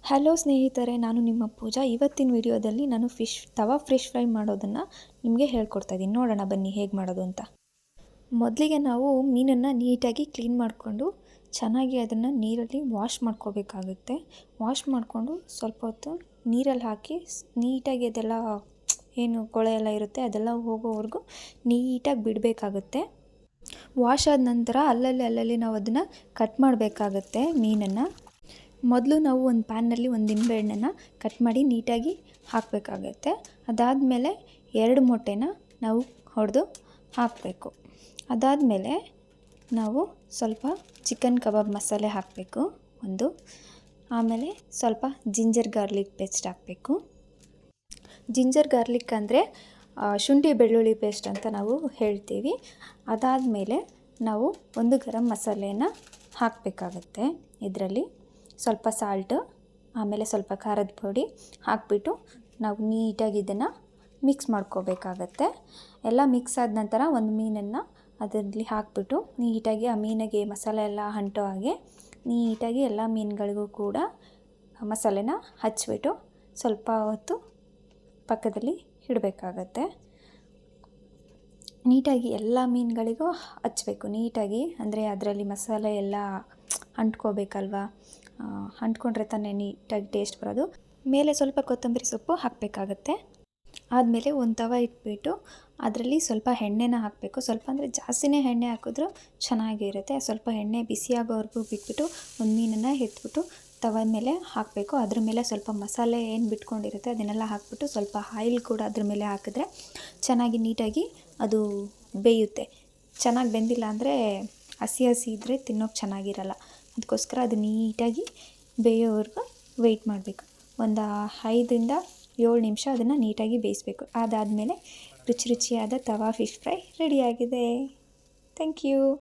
Hello ಸ್ನೇಹಿತರೆ, ನಾನು ನಿಮ್ಮ ಪೂಜಾ. ಇವತ್ತಿನ ವಿಡಿಯೋದಲ್ಲಿ ನಾನು ತವಾ ಫಿಶ್ ಫ್ರೈ ಮಾಡೋದನ್ನು ನಿಮಗೆ ಹೇಳ್ಕೊಡ್ತಾ ಇದ್ದೀನಿ. ನೋಡೋಣ ಬನ್ನಿ ಹೇಗೆ ಮಾಡೋದು ಅಂತ. ಮೊದಲಿಗೆ ನಾವು ಮೀನನ್ನು ನೀಟಾಗಿ ಕ್ಲೀನ್ ಮಾಡಿಕೊಂಡು ಚೆನ್ನಾಗಿ ಅದನ್ನು ನೀರಲ್ಲಿ ವಾಶ್ ಮಾಡ್ಕೋಬೇಕಾಗುತ್ತೆ. ವಾಶ್ ಮಾಡಿಕೊಂಡು ಸ್ವಲ್ಪ ಹೊತ್ತು ನೀರಲ್ಲಿ ಹಾಕಿ ನೀಟಾಗಿ ಅದೆಲ್ಲ ಏನು ಕೊಳೆ ಎಲ್ಲ ಇರುತ್ತೆ ಅದೆಲ್ಲ ಹೋಗೋವರೆಗೂ ನೀಟಾಗಿ ಬಿಡಬೇಕಾಗುತ್ತೆ. ವಾಶ್ ಆದ ನಂತರ ಅಲ್ಲಲ್ಲಿ ನಾವು ಅದನ್ನು ಕಟ್ ಮಾಡಬೇಕಾಗತ್ತೆ ಮೀನನ್ನು. ಮೊದಲು ನಾವು ಒಂದು ಪ್ಯಾನ್ನಲ್ಲಿ ಒಂದು ನಿಂಬೆಹಣ್ಣನ್ನು ಕಟ್ ಮಾಡಿ ನೀಟಾಗಿ ಹಾಕಬೇಕಾಗತ್ತೆ. ಅದಾದಮೇಲೆ 2 ಮೊಟ್ಟೆನ ನಾವು ಹೊಡೆದು ಹಾಕಬೇಕು. ಅದಾದಮೇಲೆ ನಾವು ಸ್ವಲ್ಪ ಚಿಕನ್ ಕಬಾಬ್ ಮಸಾಲೆ ಹಾಕಬೇಕು ಒಂದು. ಆಮೇಲೆ ಸ್ವಲ್ಪ ಜಿಂಜರ್ ಗಾರ್ಲಿಕ್ ಪೇಸ್ಟ್ ಹಾಕಬೇಕು. ಜಿಂಜರ್ ಗಾರ್ಲಿಕ್ ಅಂದರೆ ಶುಂಠಿ ಬೆಳ್ಳುಳ್ಳಿ ಪೇಸ್ಟ್ ಅಂತ ನಾವು ಹೇಳ್ತೀವಿ. ಅದಾದಮೇಲೆ ನಾವು ಒಂದು ಗರಂ ಮಸಾಲೆಯನ್ನು ಹಾಕಬೇಕಾಗತ್ತೆ. ಇದರಲ್ಲಿ ಸ್ವಲ್ಪ ಸಾಲ್ಟು, ಆಮೇಲೆ ಸ್ವಲ್ಪ ಖಾರದ ಪುಡಿ ಹಾಕಿಬಿಟ್ಟು ನಾವು ನೀಟಾಗಿ ಇದನ್ನು ಮಿಕ್ಸ್ ಮಾಡ್ಕೋಬೇಕಾಗತ್ತೆ. ಎಲ್ಲ ಮಿಕ್ಸ್ ಆದ ನಂತರ ಒಂದು ಮೀನನ್ನು ಅದರಲ್ಲಿ ಹಾಕಿಬಿಟ್ಟು ನೀಟಾಗಿ ಆ ಮೀನಿಗೆ ಮಸಾಲೆ ಎಲ್ಲ ಅಂಟೋ ಹಾಗೆ ನೀಟಾಗಿ ಎಲ್ಲ ಮೀನುಗಳಿಗೂ ಕೂಡ ಮಸಾಲೆನ ಹಚ್ಬಿಟ್ಟು ಸ್ವಲ್ಪ ಹೊತ್ತು ಪಕ್ಕದಲ್ಲಿ ಇಡಬೇಕಾಗತ್ತೆ. ನೀಟಾಗಿ ಎಲ್ಲ ಮೀನುಗಳಿಗೂ ಹಚ್ಚಬೇಕು ನೀಟಾಗಿ, ಅಂದರೆ ಅದರಲ್ಲಿ ಮಸಾಲೆ ಎಲ್ಲ ಅಂಟ್ಕೋಬೇಕಲ್ವ, ಅಂಟ್ಕೊಂಡ್ರೆ ತಾನೇ ನೀಟಾಗಿ ಟೇಸ್ಟ್ ಬರೋದು. ಮೇಲೆ ಸ್ವಲ್ಪ ಕೊತ್ತಂಬರಿ ಸೊಪ್ಪು ಹಾಕಬೇಕಾಗತ್ತೆ. ಆದಮೇಲೆ ಒಂದು ತವ ಇಟ್ಬಿಟ್ಟು ಅದರಲ್ಲಿ ಸ್ವಲ್ಪ ಎಣ್ಣೆನ ಹಾಕಬೇಕು. ಸ್ವಲ್ಪ ಅಂದರೆ ಜಾಸ್ತಿನೇ ಎಣ್ಣೆ ಹಾಕಿದ್ರೂ ಚೆನ್ನಾಗಿರುತ್ತೆ. ಸ್ವಲ್ಪ ಎಣ್ಣೆ ಬಿಸಿಯಾಗೋವರೆಗೂ ಬಿಟ್ಬಿಟ್ಟು ಒಂದು ಮೀನನ್ನು ಎತ್ಬಿಟ್ಟು ತವ ಮೇಲೆ ಹಾಕಬೇಕು. ಅದ್ರ ಮೇಲೆ ಸ್ವಲ್ಪ ಮಸಾಲೆ ಏನು ಬಿಟ್ಕೊಂಡಿರುತ್ತೆ ಅದನ್ನೆಲ್ಲ ಹಾಕಿಬಿಟ್ಟು ಸ್ವಲ್ಪ ಆಯಿಲ್ ಕೂಡ ಅದ್ರ ಮೇಲೆ ಹಾಕಿದ್ರೆ ಚೆನ್ನಾಗಿ ನೀಟಾಗಿ ಅದು ಬೇಯುತ್ತೆ. ಚೆನ್ನಾಗಿ ಬೆಂದಿಲ್ಲ ಅಂದರೆ ಹಸಿ ಇದ್ದರೆ ತಿನ್ನೋಕೆ ಚೆನ್ನಾಗಿರಲ್ಲ. ಅದಕ್ಕೋಸ್ಕರ ಅದು ನೀಟಾಗಿ ಬೇಯೋವರೆಗೂ ವೆಯ್ಟ್ ಮಾಡಬೇಕು. ಒಂದು 5ರಿಂದ 7 ನಿಮಿಷ ಅದನ್ನು ನೀಟಾಗಿ ಬೇಯಿಸಬೇಕು. ಅದಾದಮೇಲೆ ರುಚಿಯಾದ ತವಾ ಫಿಶ್ ಫ್ರೈ ರೆಡಿಯಾಗಿದೆ. Thank you.